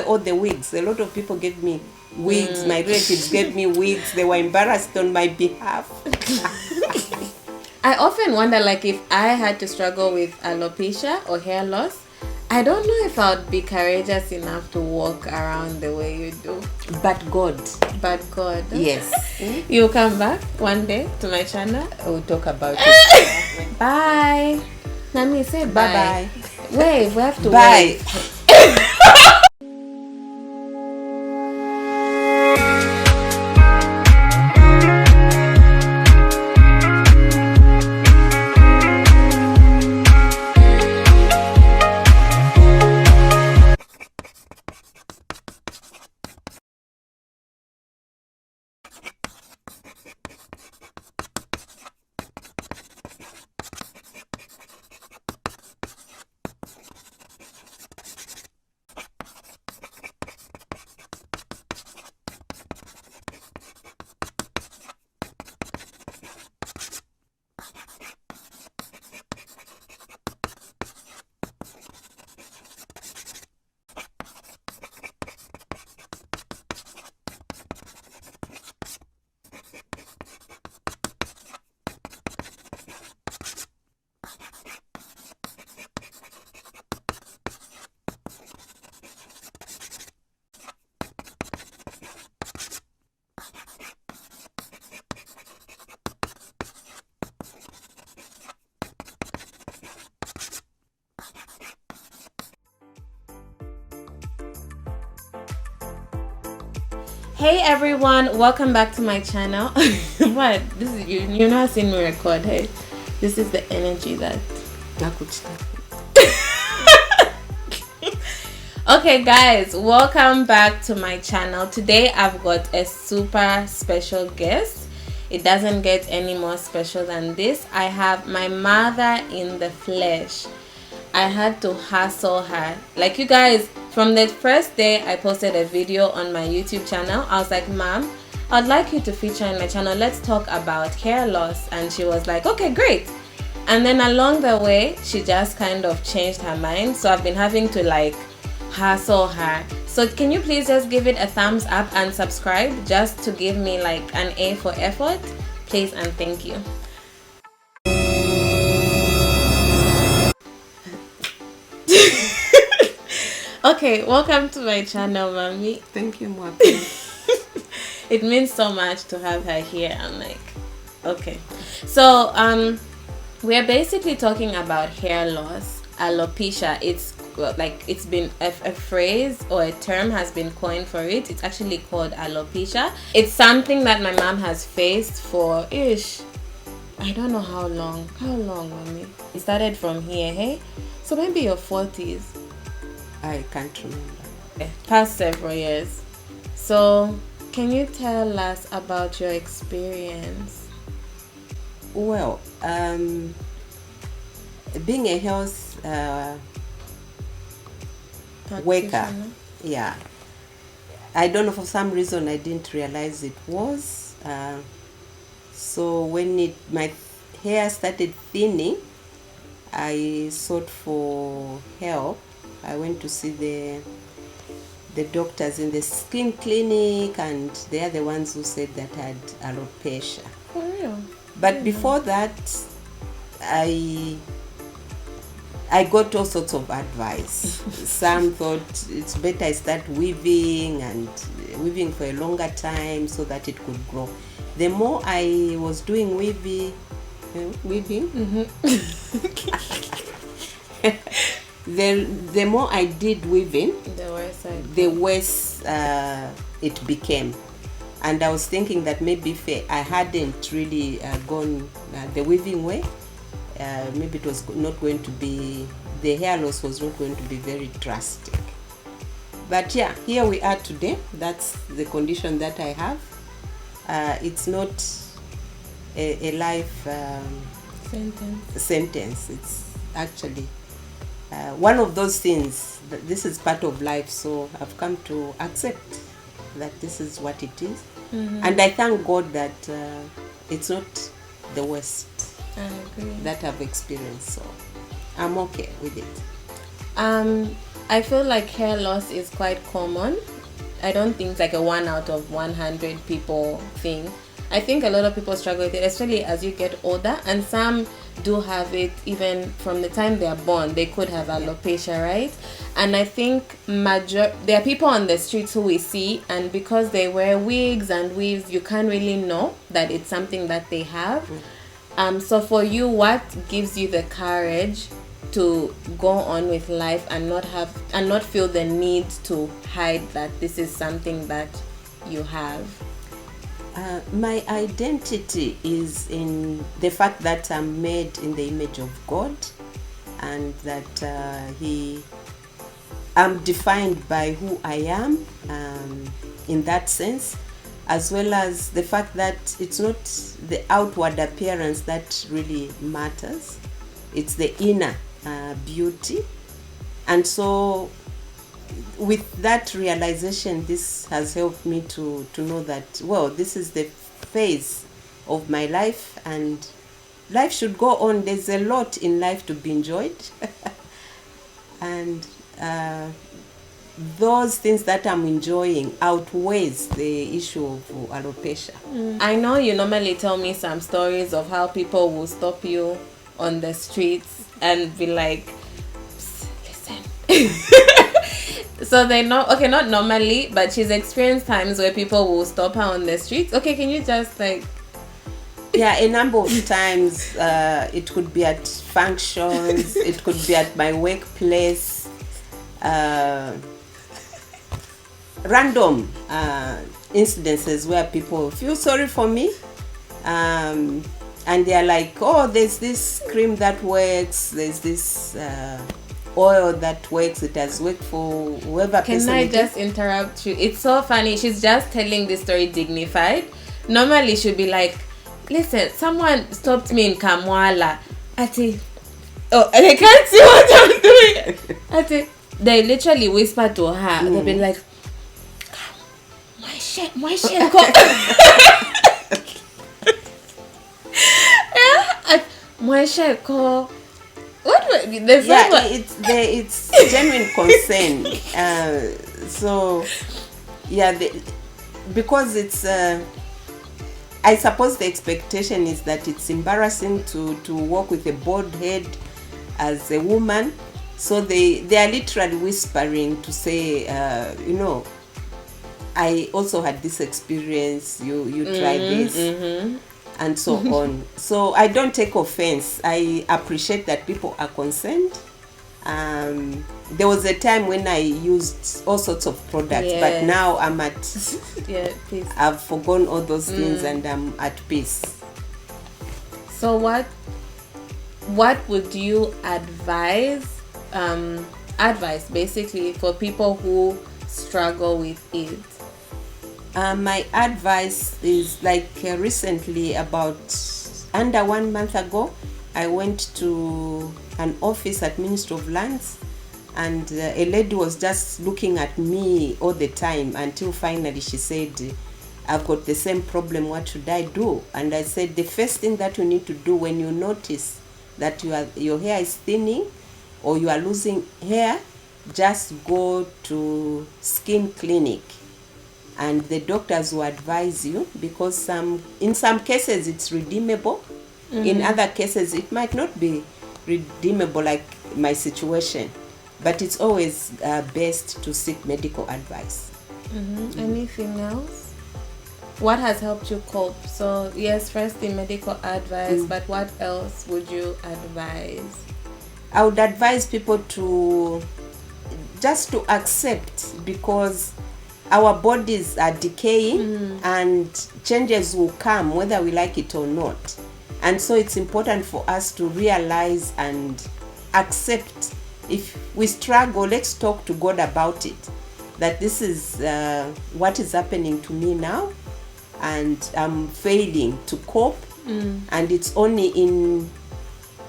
All the wigs. A lot of people gave me wigs. My relatives gave me wigs. They were embarrassed on my behalf. I often wonder, like, if I had to struggle with alopecia or hair loss, I don't know if I would be courageous enough to walk around the way you do. But God. Yes. You'll come back one day to my channel. We'll talk about it. Bye. Nami, say bye. Bye. Wait, we have to Bye. wait. Hey everyone, welcome back to my channel. What? This is you're not seeing me record, hey? This is the energy that Okay guys, welcome back to my channel. Today I've got a super special guest. It doesn't get any more special than this. I have my mother in the flesh. I had to hassle her. Like, you guys, from the first day I posted a video on my YouTube channel, I was like, Mom, I'd like you to feature in my channel. Let's talk about hair loss. And she was like, okay, great. And then along the way, she just kind of changed her mind. So I've been having to like hassle her. So can you please just give it a thumbs up and subscribe just to give me like an A for effort? Please and thank you. Okay, welcome to my channel, Mommy. Thank you, Mwapi. It means so much to have her here. I'm like, okay. So we're basically talking about hair loss, alopecia. It's like, it's been a phrase or a term has been coined for it. It's actually called alopecia. It's something that my mom has faced for I don't know how long. How long, Mommy? It started from here, hey? So maybe your 40s. I can't remember. Past several years. So can you tell us about your experience? Well, being a health worker, yeah, I don't know, for some reason I didn't realize it was. So when my hair started thinning, I sought for help. I went to see the doctors in the skin clinic, and they are the ones who said that I had alopecia. For real? But before that, I got all sorts of advice. Some thought it's better I start weaving and weaving for a longer time so that it could grow. The more I was doing weaving, the more I did weaving, the worse it became. And I was thinking that maybe if I hadn't really gone the weaving way, maybe it was not going to be, the hair loss was not going to be very drastic. But yeah, here we are today. That's the condition that I have. It's not a life sentence. It's actually one of those things. This is part of life, so I've come to accept that this is what it is. And I thank God that it's not the worst I agree. that I've experienced, so I'm okay with it. I feel like hair loss is quite common. I don't think it's like a 1 out of 100 people thing. I think a lot of people struggle with it, especially as you get older, and some do have it even from the time they are born. They could have alopecia, right? And I think there are people on the streets who we see, and because they wear wigs and weaves, you can't really know that it's something that they have. So for you, what gives you the courage to go on with life and not feel the need to hide that this is something that you have? My identity is in the fact that I'm made in the image of God, and that I'm defined by who I am, in that sense, as well as the fact that it's not the outward appearance that really matters. It's the inner beauty. And so with that realization, this has helped me to know that, well, this is the phase of my life and life should go on. There's a lot in life to be enjoyed. And those things that I'm enjoying outweighs the issue of alopecia. I know you normally tell me some stories of how people will stop you on the streets and be like, listen. So they know, okay, not normally, but she's experienced times where people will stop her on the streets. Okay, can you just like... Yeah, a number of times. It could be at functions, it could be at my workplace, random incidences where people feel sorry for me, and they're like, oh, there's this cream that works, there's this oil that works, it has worked for whoever. Can I just interrupt you? It's so funny. She's just telling this story dignified. Normally she'll be like, listen, someone stopped me in Kamwala. Ati, oh, and I can't see what I'm doing. Ati, they literally whisper to her. They'll be like, my shit. Yeah, my shit call. It's genuine concern. So yeah, because it's I suppose the expectation is that it's embarrassing to walk with a bald head as a woman, so they are literally whispering to say, I also had this experience, you try this. And so on. So I don't take offense. I appreciate that people are concerned. There was a time when I used all sorts of products, but now I'm at peace. I've forgotten all those things and I'm at peace. So what would you advise basically for people who struggle with it? My advice is, like, recently, about under 1 month ago, I went to an office at Ministry of Lands, and a lady was just looking at me all the time until finally she said, I've got the same problem, what should I do? And I said, the first thing that you need to do when you notice that your hair is thinning or you are losing hair, just go to skin clinic. And the doctors will advise you, because in some cases it's redeemable. In other cases it might not be redeemable, like my situation. But it's always best to seek medical advice. Anything else? What has helped you cope? So yes, first the medical advice, but what else would you advise? I would advise people to just to accept, because our bodies are decaying and changes will come whether we like it or not. And so it's important for us to realize and accept. If we struggle, let's talk to God about it, that this is what is happening to me now, and I'm failing to cope. And it's only in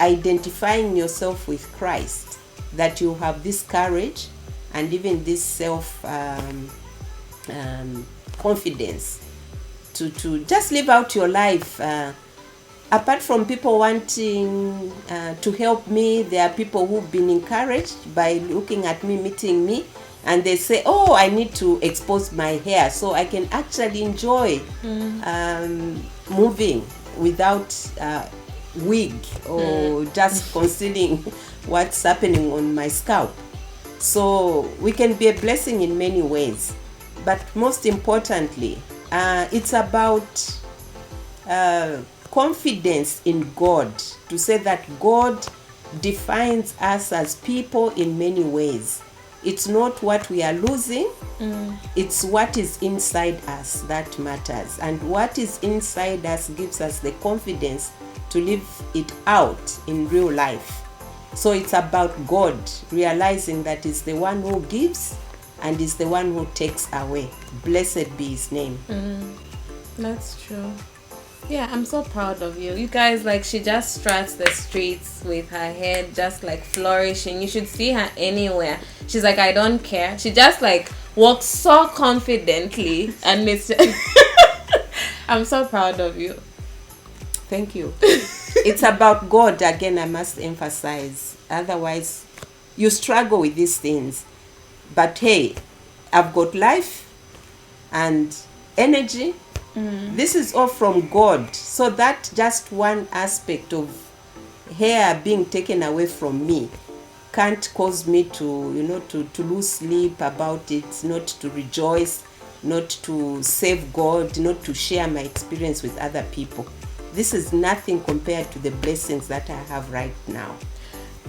identifying yourself with Christ that you have this courage and even this self confidence to just live out your life apart from people wanting to help me, there are people who've been encouraged by looking at me, meeting me, and they say, oh, I need to expose my hair so I can actually enjoy moving without wig or just concealing what's happening on my scalp. So we can be a blessing in many ways, but most importantly, it's about confidence in God, to say that God defines us as people in many ways. It's not what we are losing, it's what is inside us that matters. And what is inside us gives us the confidence to live it out in real life. So it's about God realizing that He's the one who gives and is the one who takes away. Blessed be His name. That's true. Yeah, I'm so proud of you. You guys, like, she just struts the streets with her head just like flourishing. You should see her anywhere. She's like, I don't care. She just like walks so confidently, and it's I'm so proud of you. Thank you. It's about God again, I must emphasize. Otherwise, you struggle with these things. But hey, I've got life and energy. This is all from God. So that just one aspect of hair being taken away from me can't cause me to, to lose sleep about it, not to rejoice, not to save God, not to share my experience with other people. This is nothing compared to the blessings that I have right now.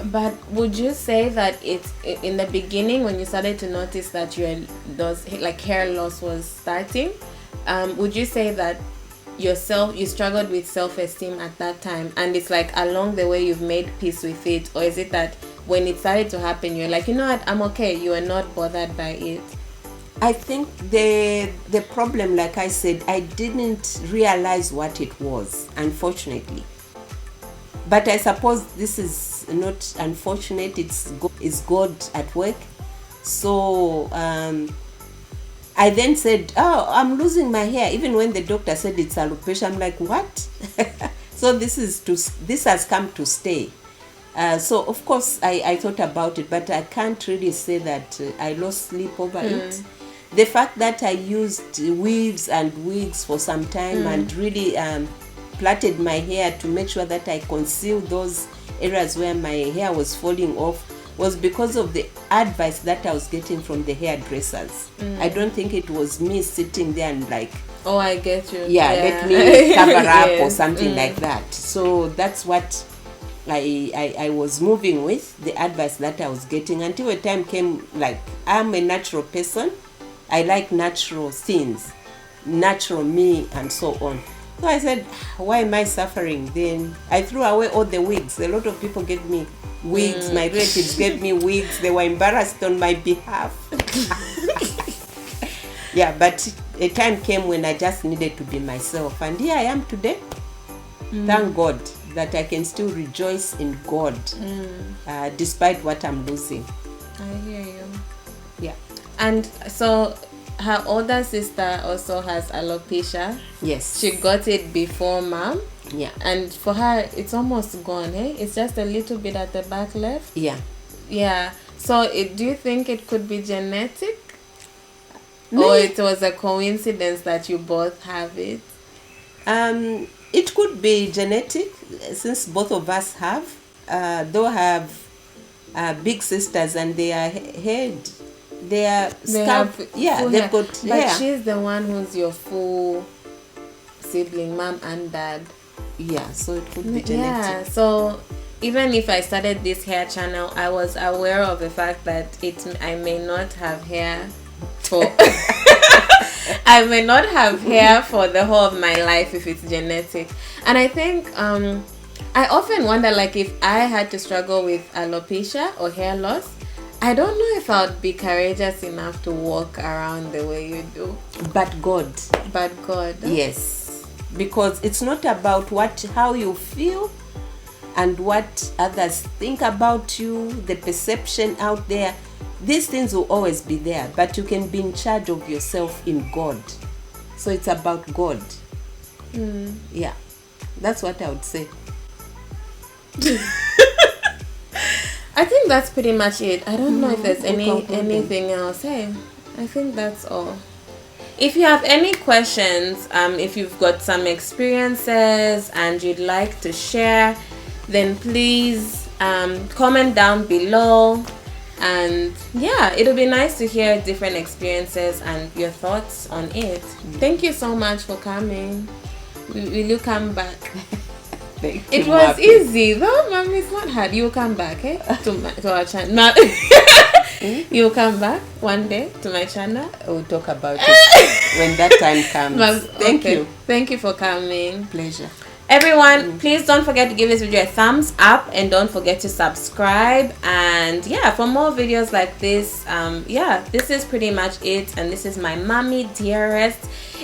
But would you say that it's in the beginning when you started to notice that hair loss was starting? Would you say that you struggled with self-esteem at that time, and it's like along the way you've made peace with it? Or is it that when it started to happen you're like, you know what, I'm okay, you are not bothered by it? I think the problem, like I said, I didn't realize what it was, unfortunately. But I suppose this is not unfortunate, it's God at work. So I then said, oh, I'm losing my hair. Even when the doctor said it's alopecia, I'm like, what? So this has come to stay. So of course I thought about it, but I can't really say that I lost sleep over it. The fact that I used weaves and wigs for some time and really plaited my hair to make sure that I concealed those areas where my hair was falling off was because of the advice that I was getting from the hairdressers. I don't think it was me sitting there and like, oh, I get you. Yeah. Let me cover up or something like that. So that's what I was moving with, the advice that I was getting, until a time came, like, I'm a natural person. I like natural things, natural me, and so on. So I said, why am I suffering? Then I threw away all the wigs. A lot of people gave me wigs. My relatives gave me wigs. They were embarrassed on my behalf. Yeah, but a time came when I just needed to be myself. And here I am today. Thank God that I can still rejoice in God despite what I'm losing. I hear you. Yeah. And so her older sister also has alopecia. Yes. She got it before mom. Yeah. And for her, it's almost gone, eh? It's just a little bit at the back left. Yeah. Yeah. So do you think it could be genetic? Or it was a coincidence that you both have it? It could be genetic, since both of us have. Though I have big sisters and their head, their scalp, they've got hair. But she's the one who's your full sibling, mom and dad. Yeah, so it could be genetic. Yeah, so even if I started this hair channel, I was aware of the fact that I may not have hair for I may not have hair for the whole of my life if it's genetic. And I think I often wonder, like, if I had to struggle with alopecia or hair loss, I don't know if I would be courageous enough to walk around the way you do. But God. Yes. Because it's not about how you feel and what others think about you, the perception out there. These things will always be there, but you can be in charge of yourself in God. So it's about God. Yeah. That's what I would say. I think that's pretty much it. I don't know if there's anything else. Hey, I think that's all. If you have any questions, if you've got some experiences and you'd like to share, then please comment down below. And yeah, it'll be nice to hear different experiences and your thoughts on it. Thank you so much for coming. Will you come back? It was easy though, Mom. It's not hard. You'll come back, eh? To our channel. You'll come back one day to my channel. We'll talk about it when that time comes. Thank you. Thank you for coming. Pleasure. Everyone, please don't forget to give this video a thumbs up and don't forget to subscribe. And yeah, for more videos like this, yeah, this is pretty much it. And this is my mommy dearest.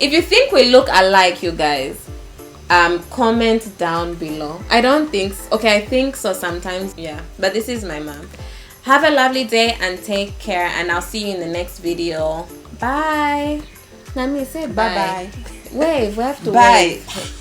If you think we look alike, you guys, comment down below. I don't think so. Okay, I think so sometimes. Yeah, but this is my mom. Have a lovely day and take care, and I'll see you in the next video. Bye. Let me say bye. Bye. Wave. We have to bye. Wave.